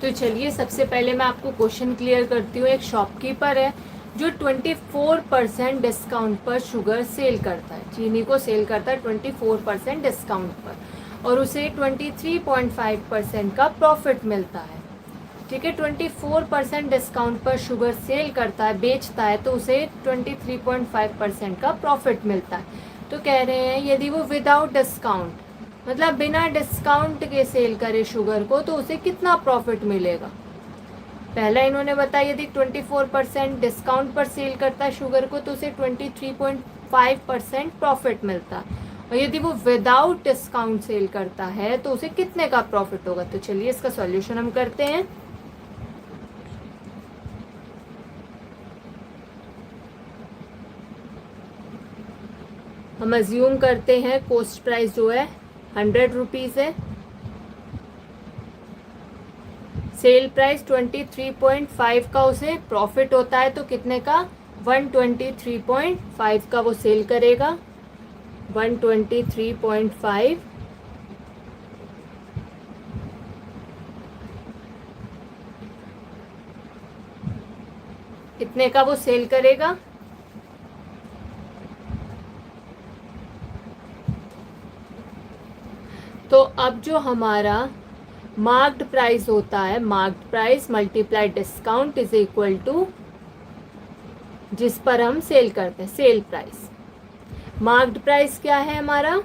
तो चलिए सबसे पहले मैं आपको क्वेश्चन क्लियर करती हूँ। एक शॉपकीपर है जो 24% डिस्काउंट पर शुगर सेल करता है, चीनी को सेल करता है 24% डिस्काउंट पर, और उसे 23.5% का प्रॉफिट मिलता है। ठीक है, 24% डिस्काउंट पर शुगर सेल करता है, बेचता है, तो उसे 23.5% का प्रॉफिट मिलता है। तो कह रहे हैं यदि वो विदाउट डिस्काउंट, मतलब बिना डिस्काउंट के सेल करे शुगर को, तो उसे कितना प्रॉफिट मिलेगा। पहला इन्होंने बताया यदि 24% डिस्काउंट पर सेल करता है शुगर को, तो उसे 23.5% प्रॉफिट मिलता है, और यदि वो विदाउट डिस्काउंट सेल करता है तो उसे कितने का प्रॉफिट होगा। तो चलिए इसका सॉल्यूशन हम करते हैं। हम अज्यूम करते हैं कॉस्ट प्राइस जो है 100 रुपीज़ है, सेल प्राइस 23.5 का उसे प्रॉफिट होता है, तो कितने का, 123.5 का वो सेल करेगा। 123.5 कितने का वो सेल करेगा। तो अब जो हमारा मार्क्ड प्राइस होता है, marked price multiply discount is equal to जिस पर हम सेल करते हैं, सेल प्राइस। मार्क्ड प्राइस क्या है हमारा,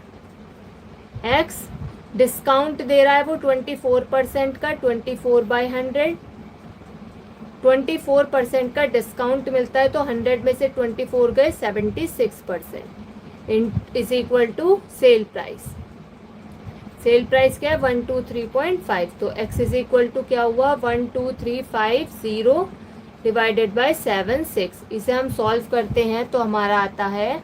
एक्स, डिस्काउंट दे रहा है वो 24% का, 24/100, 24% का डिस्काउंट मिलता है, तो 100 में से 24 गए 76%, is equal to sale price. Sale price क्या है 123.5, तो x इज इक्वल टू क्या हुआ 12350 डिवाइडेड बाय 76। इसे हम सॉल्व करते हैं तो हमारा आता है,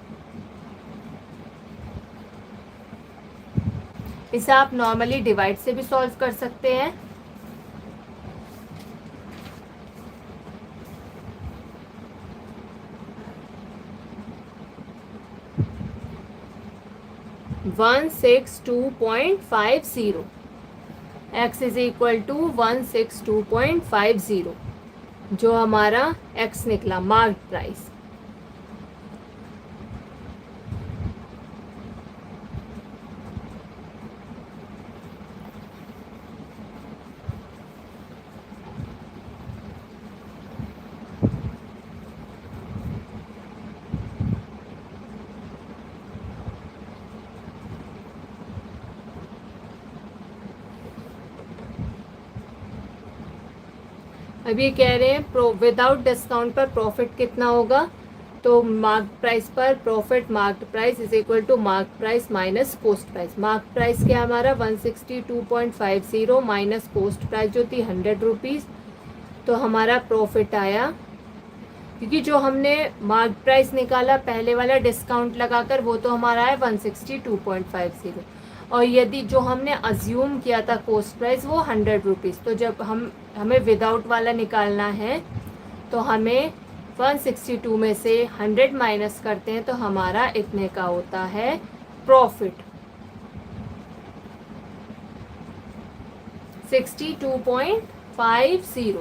इसे आप नॉर्मली डिवाइड से भी सॉल्व कर सकते हैं। One 162.50, x is equal to 162.50, जो हमारा x निकला मार्क प्राइस। अब ये कह रहे हैं विदाउट डिस्काउंट पर प्रॉफिट कितना होगा, तो मार्क प्राइस पर profit mark price is equal to mark price minus cost price. Mark price क्या हमारा 162.50 माइनस कोस्ट प्राइस जो थी 100 रुपीज़, तो हमारा प्रॉफिट आया, क्योंकि जो हमने मार्क प्राइस निकाला पहले वाला डिस्काउंट लगाकर वो तो हमारा है 162.50, और यदि जो हमने अज्यूम किया था कॉस्ट प्राइस वो 100 रुपीज़, तो जब हमें विदाउट वाला निकालना है तो हमें 162 में से 100 माइनस करते हैं, तो हमारा इतने का होता है प्रॉफिट 62.50।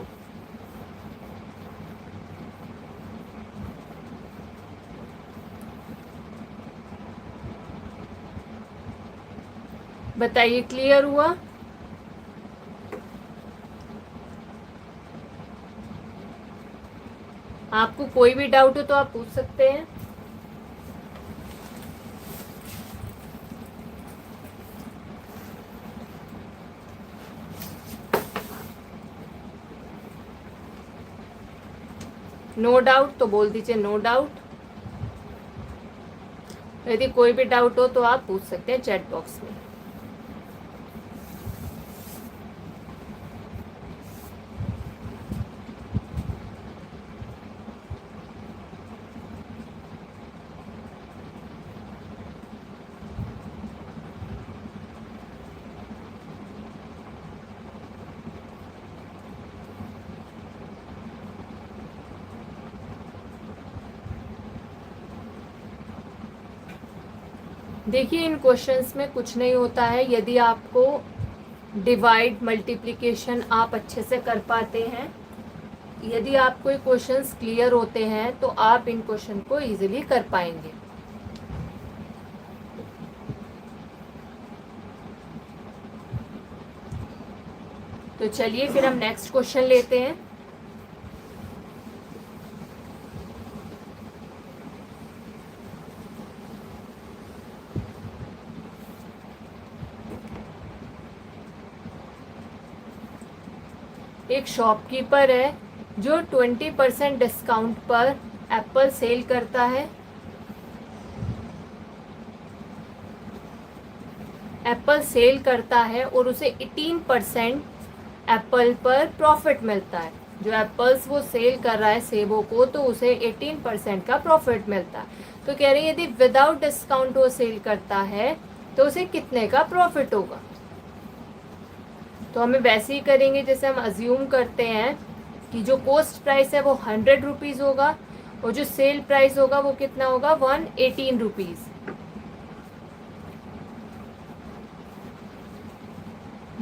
बताइए क्लियर हुआ। आपको कोई भी डाउट हो तो आप पूछ सकते हैं। नो डाउट तो बोल दीजिए नो डाउट। यदि कोई भी डाउट हो तो आप पूछ सकते हैं चैट बॉक्स में। देखिए इन क्वेश्चंस में कुछ नहीं होता है। यदि आपको डिवाइड मल्टीप्लिकेशन आप अच्छे से कर पाते हैं। यदि आपको ये क्वेश्चंस क्लियर होते हैं तो आप इन क्वेश्चन को इजीली कर पाएंगे। तो चलिए फिर हम नेक्स्ट क्वेश्चन लेते हैं। एक शॉपकीपर है जो 20% डिस्काउंट पर एप्पल सेल करता है। एप्पल सेल करता है और उसे 18% एप्पल पर प्रॉफिट मिलता है। जो एप्पल्स वो सेल कर रहा है सेबों को, तो उसे 18% का प्रॉफिट मिलता है। तो कह रहे हैं यदि विदाउट डिस्काउंट वो सेल करता है तो उसे कितने का प्रॉफिट होगा। तो हमें वैसे ही करेंगे जैसे हम अज्यूम करते हैं कि जो कॉस्ट प्राइस है वो 100 रुपीज़ होगा और जो सेल प्राइस होगा वो कितना होगा 118 रुपीज़।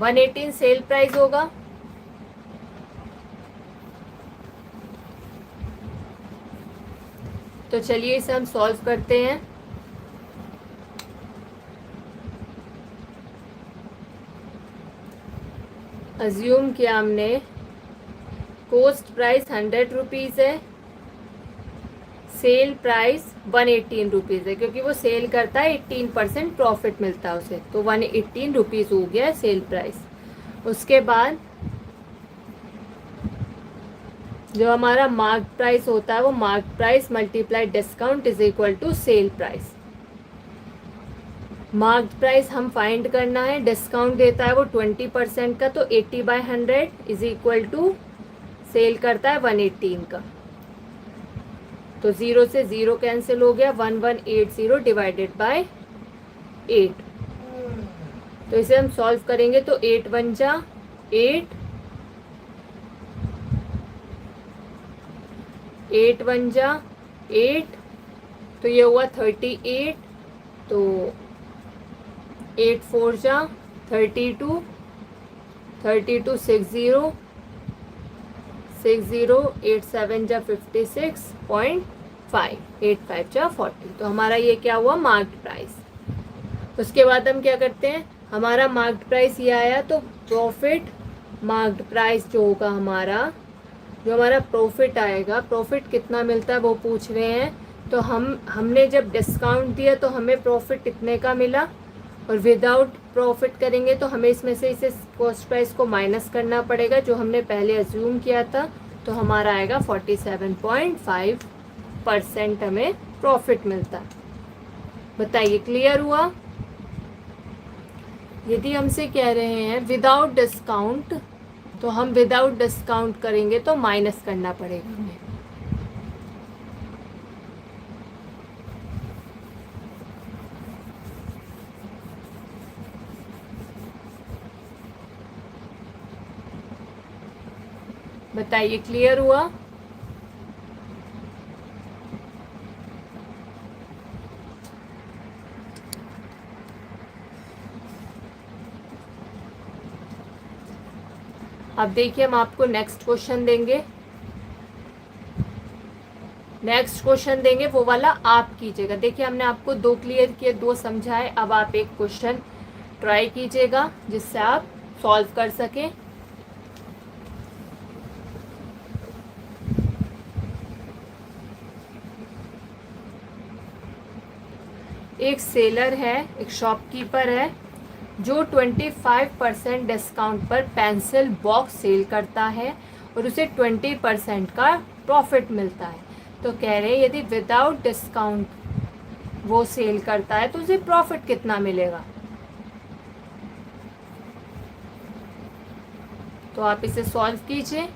118 सेल प्राइस होगा। तो चलिए इसे हम सॉल्व करते हैं। अज्यूम किया हमने कॉस्ट प्राइस 100 रुपीज़ है, सेल प्राइस 118 रुपीज़ है, क्योंकि वो सेल करता है 18% प्रॉफिट मिलता है उसे, तो 118 रुपीज़ हो गया सेल प्राइस। उसके बाद जो हमारा मार्क प्राइस होता है वो mark price multiply discount is equal to sale price. Mark price हम फाइंड करना है, डिस्काउंट देता है वो 20% का, तो 80/100 इज इक्वल टू सेल करता है 118 का। तो 0 से 0 कैंसिल हो गया, 1180 डिवाइडेड बाय 8। तो इसे हम सॉल्व करेंगे तो 8 1 जा 8, 8 1 जा 8, तो ये हुआ 38, तो 8 4 जा 32, 32 60, 60 8 7 जा 56.5, 8 5 जा 40। तो हमारा ये क्या हुआ मार्क्ड प्राइस। उसके बाद हम क्या करते हैं, हमारा मार्क्ड प्राइस ये आया, तो प्रॉफिट मार्क्ड प्राइस जो होगा हमारा, जो हमारा प्रॉफिट आएगा, प्रॉफिट कितना मिलता है वो पूछ रहे हैं। तो हमने जब डिस्काउंट दिया तो हमें प्रॉफिट कितने का मिला, और विदाउट प्रॉफिट करेंगे तो हमें इसमें से इसे कॉस्ट प्राइस को माइनस करना पड़ेगा जो हमने पहले अज्यूम किया था। तो हमारा आएगा 47.5% हमें प्रॉफिट मिलता है। बताइए क्लियर हुआ। यदि हमसे कह रहे हैं विदाउट डिस्काउंट, तो हम विदाउट डिस्काउंट करेंगे तो माइनस करना पड़ेगा हमें। बताइए क्लियर हुआ। अब देखिए हम आपको नेक्स्ट क्वेश्चन देंगे। नेक्स्ट क्वेश्चन देंगे वो वाला आप कीजिएगा। देखिए हमने आपको 2 क्लियर किए, 2 समझाए, अब आप एक क्वेश्चन ट्राई कीजिएगा जिससे आप सॉल्व कर सकें। एक सेलर है, एक शॉपकीपर है जो 25% डिस्काउंट पर पेंसिल बॉक्स सेल करता है और उसे 20% का प्रॉफिट मिलता है। तो कह रहे हैं यदि विदाउट डिस्काउंट वो सेल करता है तो उसे प्रॉफिट कितना मिलेगा। तो आप इसे सॉल्व कीजिए।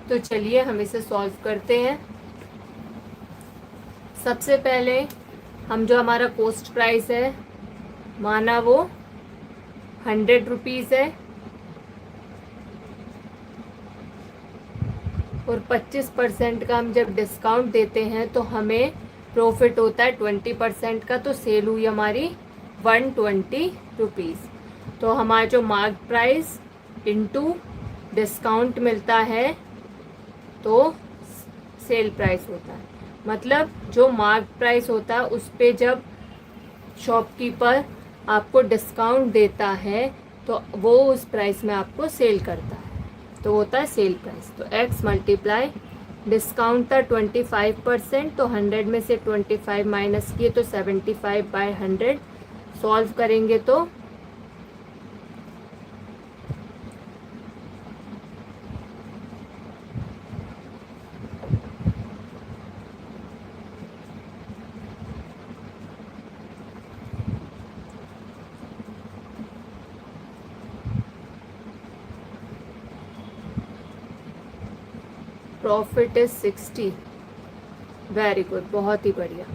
तो चलिए हम इसे सॉल्व करते हैं। सबसे पहले हम जो हमारा कॉस्ट प्राइस है माना वो 100 रुपीज़ है और 25% का हम जब डिस्काउंट देते हैं तो हमें प्रॉफिट होता है 20% का, तो सेल हुई हमारी 120 रुपीज़। तो हमारा जो मार्क प्राइस इनटू डिस्काउंट मिलता है तो सेल प्राइस होता है। मतलब जो मार्क प्राइस होता है उस पे जब शॉपकीपर आपको डिस्काउंट देता है तो वो उस प्राइस में आपको सेल करता है, तो होता है सेल प्राइस। तो x मल्टीप्लाई डिस्काउंट था 25%, तो 100 में से 25 माइनस किए तो 75/100। सॉल्व करेंगे तो प्रॉफिट इज 60। वेरी गुड, बहुत ही बढ़िया।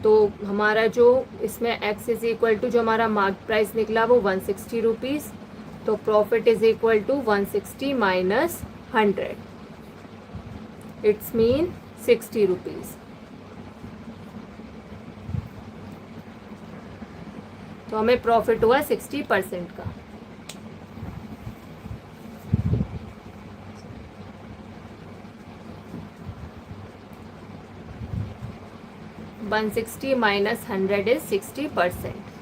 तो हमारा जो इसमें x इज इक्वल टू जो हमारा मार्क प्राइस निकला वो 160 रुपीज़, तो profit is equal to 160 minus 100, it's mean 60 rupees. तो हमें प्रॉफिट हुआ 60% का। वन 60 माइनस 100 इज 60%,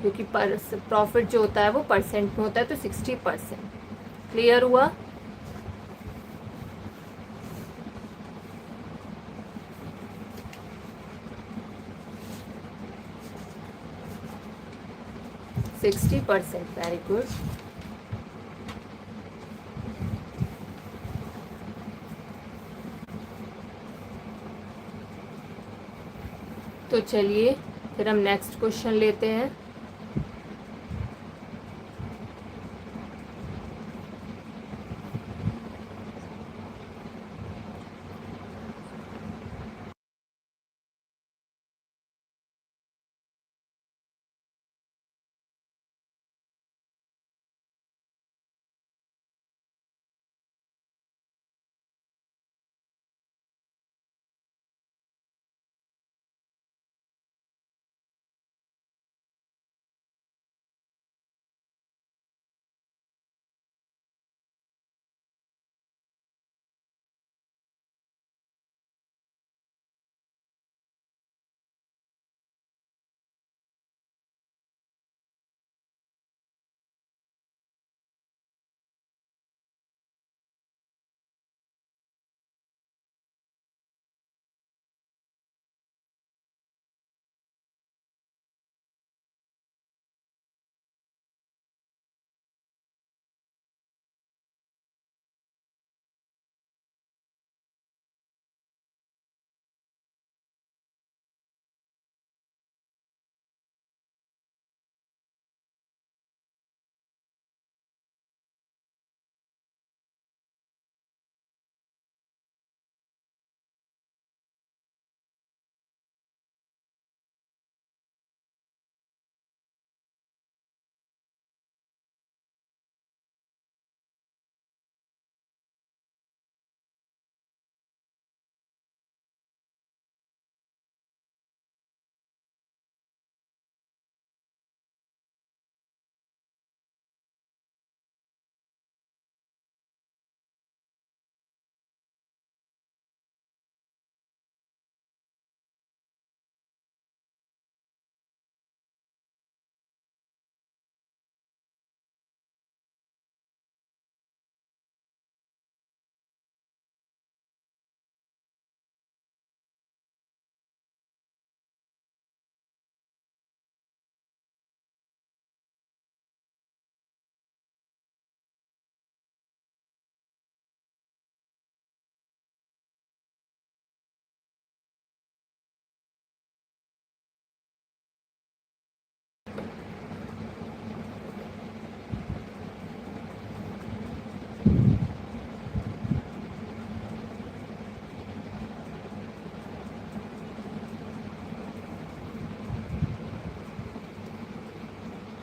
क्योंकि प्रॉफिट जो होता है वो परसेंट में होता है, तो 60%। क्लियर हुआ? Sixty percent, very good. तो चलिए फिर हम नेक्स्ट क्वेश्चन लेते हैं।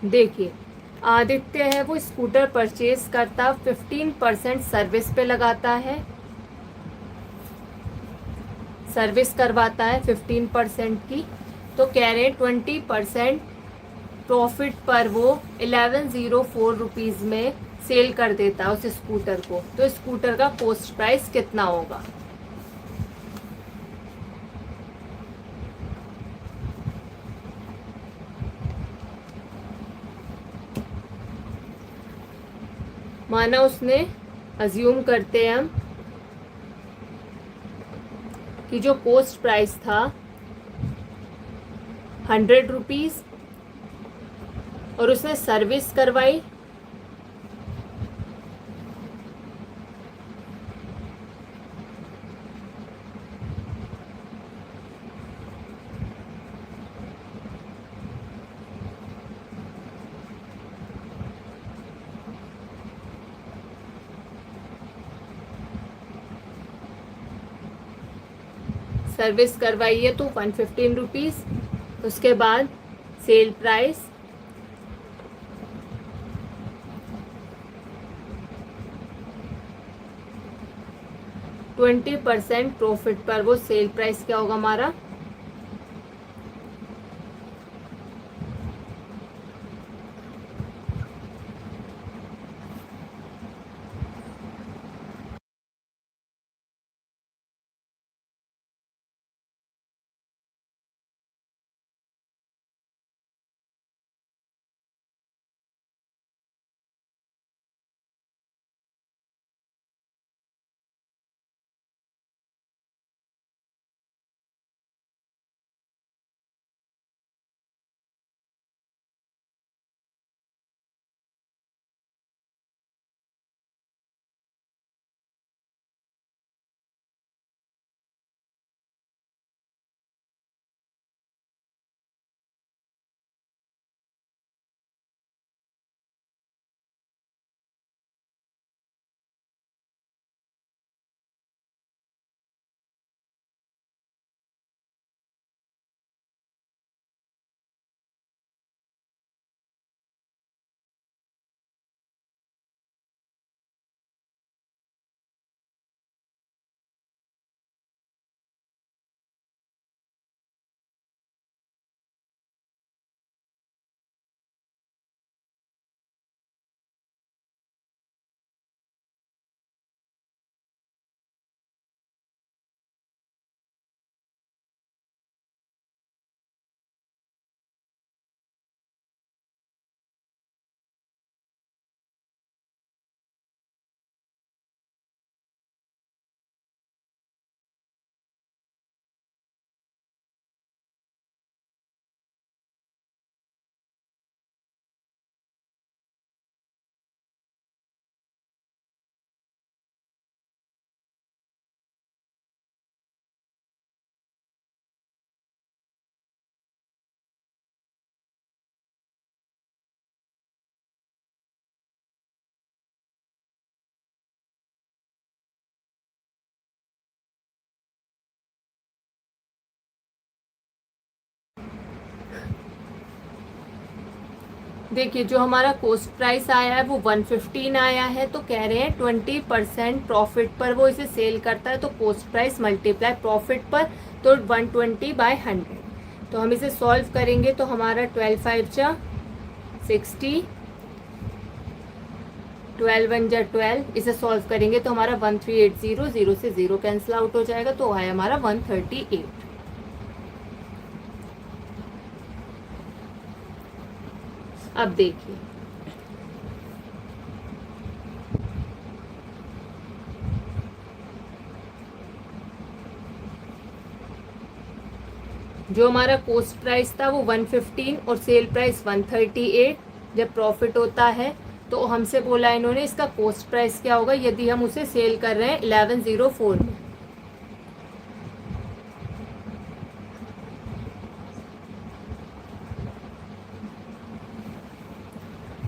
देखिए, आदित्य है वो स्कूटर परचेज करता 15% सर्विस पे लगाता है, सर्विस करवाता है 15% की। तो कह रहे हैं 20% प्रॉफिट पर वो 1104 रुपीज़ में सेल कर देता है उस स्कूटर को। तो स्कूटर का कॉस्ट प्राइस कितना होगा? माना उसने, अज्यूम करते हैं हम कि जो कॉस्ट प्राइस था 100 रुपीज़ और उसने सर्विस करवाई 115 रुपीज़। उसके बाद सेल प्राइस 20% प्रॉफिट पर वो सेल प्राइस क्या होगा हमारा? देखिए, जो हमारा कॉस्ट प्राइस आया है वो 115 आया है। तो कह रहे हैं 20% प्रॉफिट पर वो इसे सेल करता है। तो कॉस्ट प्राइस मल्टीप्लाई प्रॉफिट पर, तो 120/100। तो हम इसे सॉल्व करेंगे तो हमारा 12 5 जा 60, 12 1 जा 12। इसे सॉल्व करेंगे तो हमारा 1380, 0 से 0 कैंसिल आउट हो जाएगा। तो आया हमारा 138। अब देखिए, जो हमारा कॉस्ट प्राइस था वो 115 और सेल प्राइस 138। जब प्रॉफिट होता है तो हमसे बोला इन्होंने इसका कॉस्ट प्राइस क्या होगा यदि हम उसे सेल कर रहे हैं 1104 में।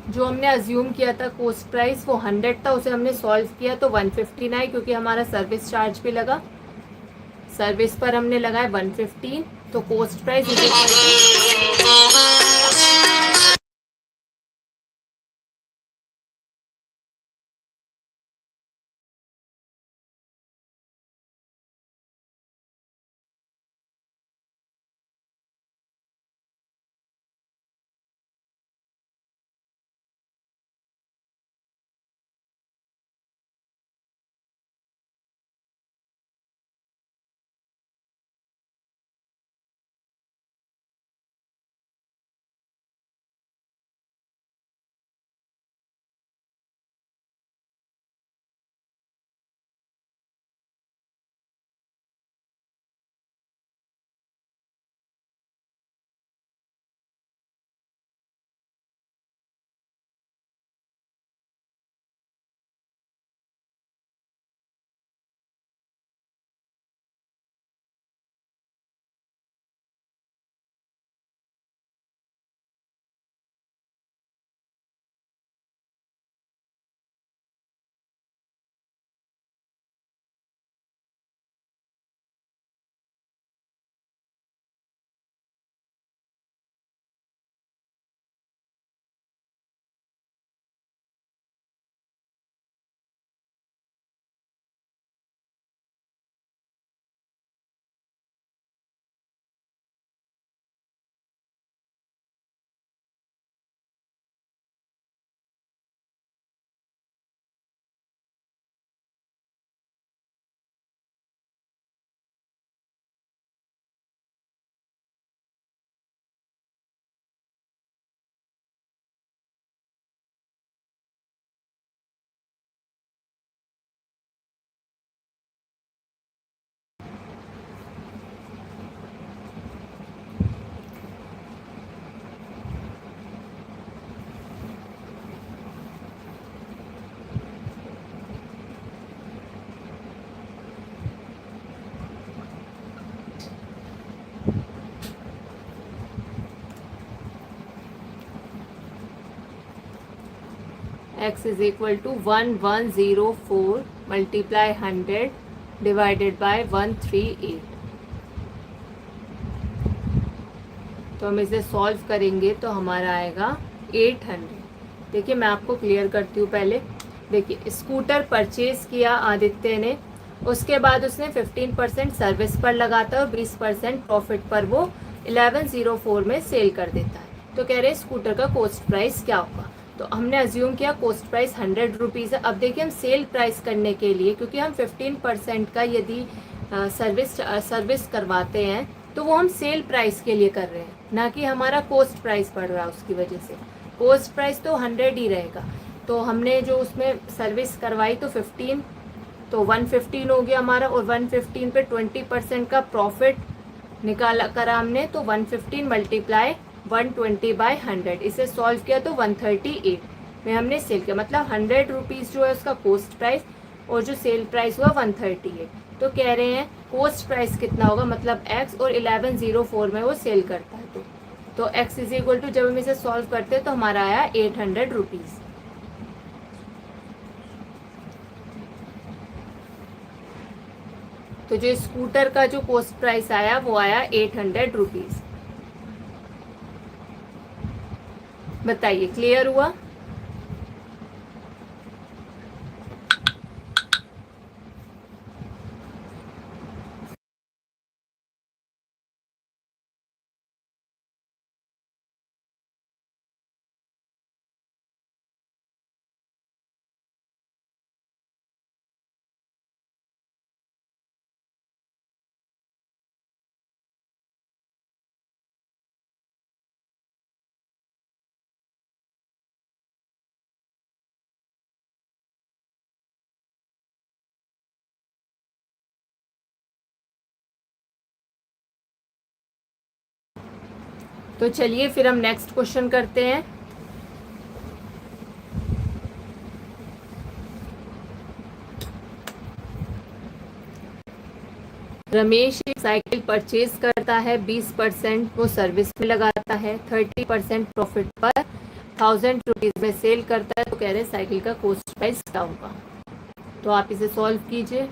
जो हमने अज्यूम किया था कॉस्ट प्राइस वो 100 था, उसे हमने सॉल्व किया तो 115 आए, क्योंकि हमारा सर्विस चार्ज भी लगा। सर्विस पर हमने लगाया 115। तो cost price x is equal to 1104 multiply 100 divided by 138। तो हम इसे सॉल्व करेंगे तो हमारा आएगा 800। देखिए मैं आपको क्लियर करती हूँ पहले। देखिए स्कूटर परचेज किया आदित्य ने, उसके बाद उसने 15% सर्विस पर लगाता है और 20% प्रॉफिट पर वो 1104 में सेल कर देता है। तो कह रहे हैं स्कूटर का कॉस्ट प्राइस क्या होगा। तो हमने अज्यूम किया कॉस्ट प्राइस 100 रुपीज़ है। अब देखिए हम सेल प्राइस करने के लिए, क्योंकि हम 15% का यदि सर्विस करवाते हैं तो वो हम सेल प्राइस के लिए कर रहे हैं, ना कि हमारा कॉस्ट प्राइस बढ़ रहा है उसकी वजह से। कॉस्ट प्राइस तो 100 ही रहेगा। तो हमने जो उसमें सर्विस करवाई तो 15, तो 115 हो गया हमारा, और 115 पे 20% का प्रॉफिट निकाला करा हमने, तो 115 मल्टीप्लाई 120/100। इसे सॉल्व किया तो 138 में हमने सेल किया। मतलब 100 रुपीज़ जो है उसका कॉस्ट प्राइस, और जो सेल प्राइस हुआ 138। तो कह रहे हैं कॉस्ट प्राइस कितना होगा, मतलब x, और 1104 में वो सेल करता है। तो x इज इक्वल टू, जब हम इसे सॉल्व करते हैं तो हमारा आया 800 रुपीज़। तो जो स्कूटर का जो कॉस्ट प्राइस आया वो आया 800 रुपीज़। बताइए क्लियर हुआ। तो चलिए फिर हम नेक्स्ट क्वेश्चन करते हैं। रमेश एक साइकिल परचेज करता है, 20% वो सर्विस में लगाता है, 30% प्रॉफिट पर 1000 रुपीज़ में सेल करता है। तो कह रहे हैं साइकिल का कॉस्ट प्राइस क्या होगा। तो आप इसे सॉल्व कीजिए।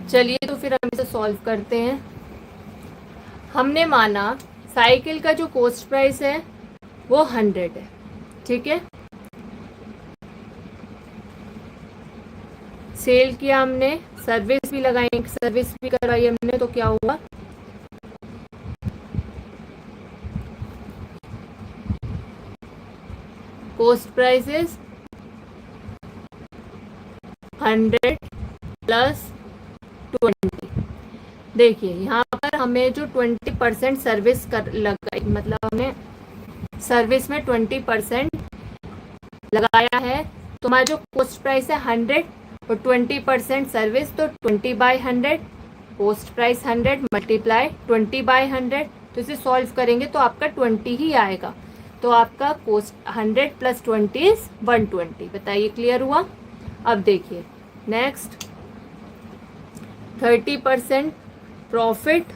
चलिए तो फिर हम इसे सॉल्व करते हैं। हमने माना साइकिल का जो कॉस्ट प्राइस है वो 100 है, ठीक है। सेल किया हमने, सर्विस भी लगाई, सर्विस भी करवाई हमने, तो क्या हुआ, कॉस्ट प्राइस इज 100 प्लस 20। देखिए यहाँ पर हमें जो 20% सर्विस कर लगाई, मतलब हमने सर्विस में 20% लगाया है, तो हमारा जो कॉस्ट प्राइस है 100 और 20% सर्विस, तो 20/100, कॉस्ट प्राइस 100 मल्टीप्लाई 20/100। तो इसे सॉल्व करेंगे तो आपका 20 ही आएगा। तो आपका कॉस्ट 100 प्लस 20 इज 120। बताइए क्लियर हुआ। अब देखिए नेक्स्ट, 30% प्रॉफिट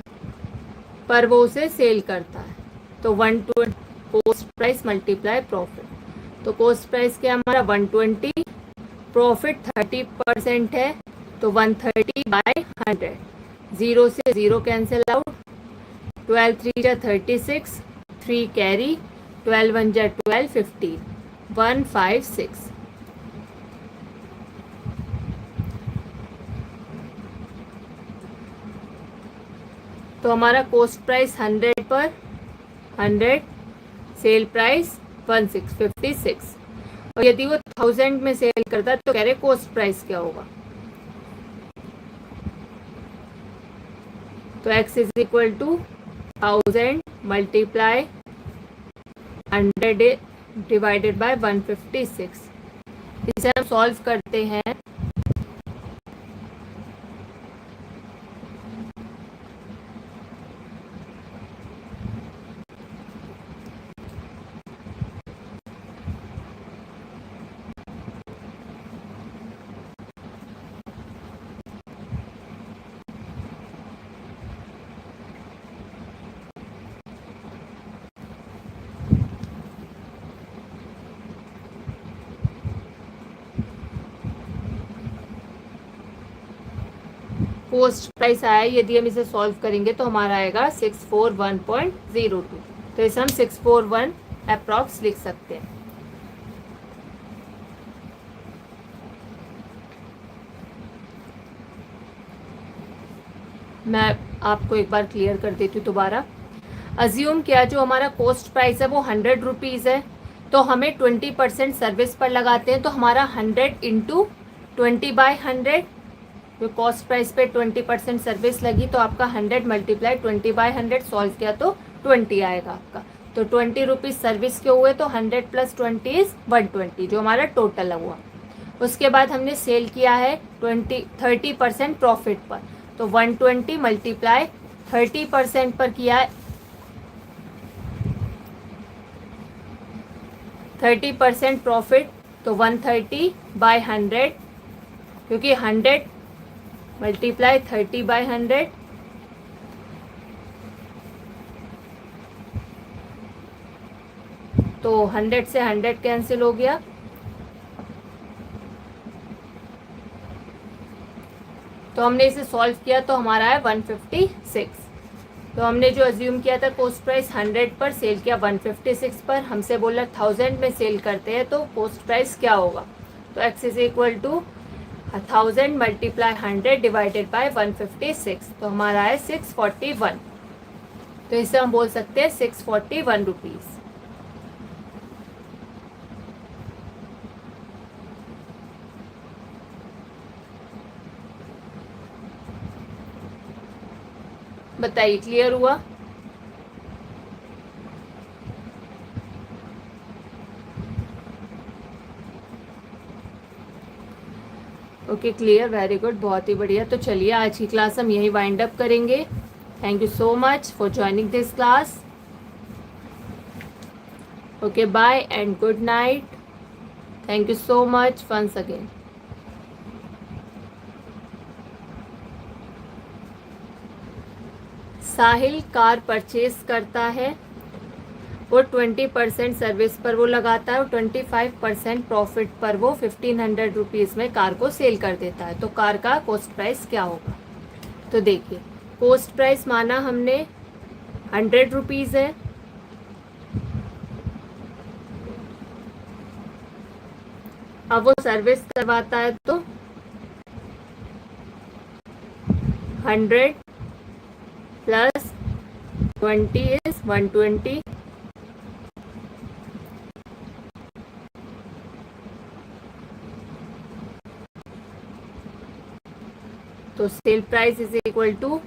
पर वो उसे सेल करता है, तो 120 कॉस्ट प्राइस मल्टीप्लाई प्रॉफिट। तो कॉस्ट प्राइस क्या हमारा 120, प्रॉफिट 30% है, तो 130/100। 0 से 0 कैंसिल आउट, 12 3 जा 36, 3 कैरी, 12 1 जा 12, 15, 156। तो हमारा कॉस्ट प्राइस 100 पर 100, सेल प्राइस 1656। और यदि वो 1000 में सेल करता है तो कह रहे कॉस्ट प्राइस क्या होगा। तो x is equal to 1000 multiply 100 divided by 156। इसे हम सॉल्व करते हैं। कॉस्ट प्राइस आया, यदि हम इसे सॉल्व करेंगे तो हमारा आएगा 641.02। तो इसे हम 641 अप्रॉक्स लिख सकते हैं। मैं आपको एक बार क्लियर कर देती हूँ दोबारा। अज्यूम किया जो हमारा कॉस्ट प्राइस है वो 100 रुपीज़ है, तो हमें 20% सर्विस पर लगाते हैं, तो हमारा 100 इंटू 20/100, जो कॉस्ट प्राइस पे 20% सर्विस लगी, तो आपका 100 मल्टीप्लाई 20/100 सॉल्व किया तो 20 आएगा आपका। तो 20 रुपीज़ सर्विस के हुए, तो 100 प्लस 20 इज 120, जो हमारा टोटल हुआ। उसके बाद हमने सेल किया है 30% प्रॉफिट पर, तो 120 मल्टीप्लाई 30% पर किया है 30% प्रॉफिट, तो 130/100, क्योंकि 100 मल्टीप्लाई 30/100, तो 100 से 100 कैंसिल हो गया, तो हमने इसे सॉल्व किया तो हमारा है 156। तो हमने जो अज्यूम किया था कॉस्ट प्राइस 100 पर, सेल किया 156 पर, हमसे बोला 1000 में सेल करते हैं तो कॉस्ट प्राइस क्या होगा। तो x is equal to 1000 multiply 100 divided by 156, तो हमारा है 641। तो इसे हम बोल सकते हैं 641 रुपीज़। बताइए क्लियर हुआ। ओके क्लियर, वेरी गुड, बहुत ही बढ़िया। तो चलिए आज की क्लास हम यही वाइंड अप करेंगे। Thank you so much for joining this class. Okay bye and good night. Thank you so much once again. Sahil car purchase करता है, वो 20% सर्विस पर वो लगाता है और 25% प्रॉफिट पर वो 1500 रुपीज़ में कार को सेल कर देता है। तो कार का कॉस्ट प्राइस क्या होगा? तो देखिए, कॉस्ट प्राइस माना हमने 100 रुपीज़ है, अब वो सर्विस करवाता है तो 100 प्लस 20 इज 120, तो sale price is equal to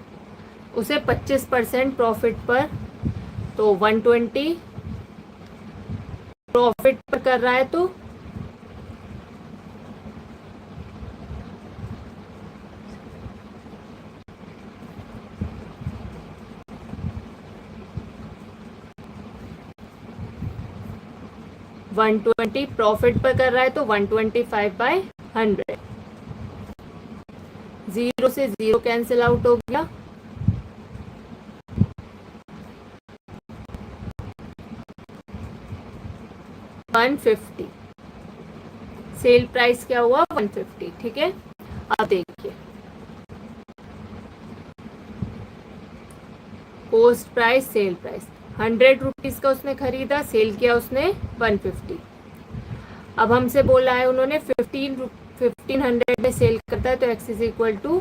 उसे 25% प्रॉफिट पर, तो 120 प्रॉफिट पर कर रहा है तो 120 प्रॉफिट पर कर रहा है तो 125/100। 0 से 0 कैंसिल आउट हो गया, 150। सेल प्राइस क्या हुआ? 150। ठीक है, अब देखिए, cost price, sale price, 100 rupees का उसने खरीदा, सेल किया उसने 150। अब हमसे बोला है उन्होंने 1500 में सेल करता है तो x is equal to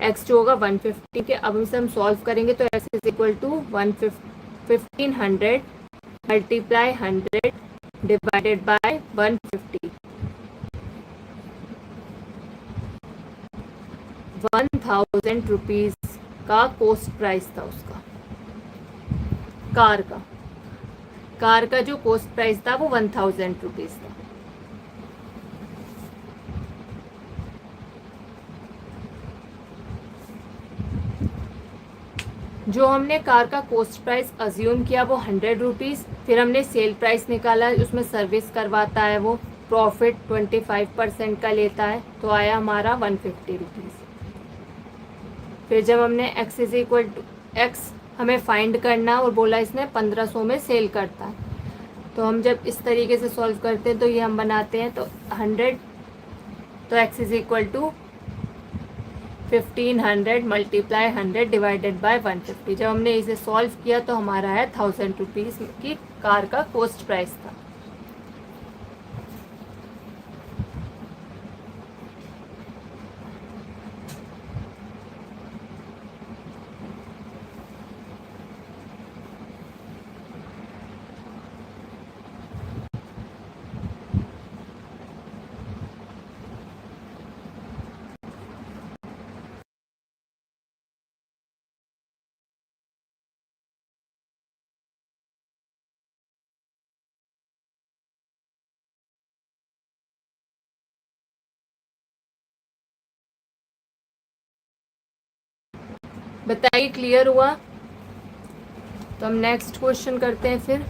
x जो होगा 150 के। अब हम सॉल्व करेंगे तो x is equal to 1500 multiply 100 divided by 150, 1000 rupees का कॉस्ट प्राइस था उसका, कार का जो कॉस्ट प्राइस था वो 1000 रुपीज़ था। जो हमने कार का कॉस्ट प्राइस अज्यूम किया वो 100 रुपीज़, फिर हमने सेल प्राइस निकाला, उसमें सर्विस करवाता है वो, प्रॉफिट 25% का लेता है, तो आया हमारा 150 रुपीज़। फिर जब हमने x is equal to x हमें फाइंड करना और बोला इसने 1500 में सेल करता है, तो हम जब इस तरीके से सॉल्व करते हैं तो ये हम बनाते हैं तो 100, तो x is equal to 1500 multiply 100 divided by 150। जब हमने इसे सॉल्व किया तो हमारा है 1000 रुपीज़ की कार का कॉस्ट प्राइस था। बताइए, क्लियर हुआ? तो हम नेक्स्ट क्वेश्चन करते हैं फिर।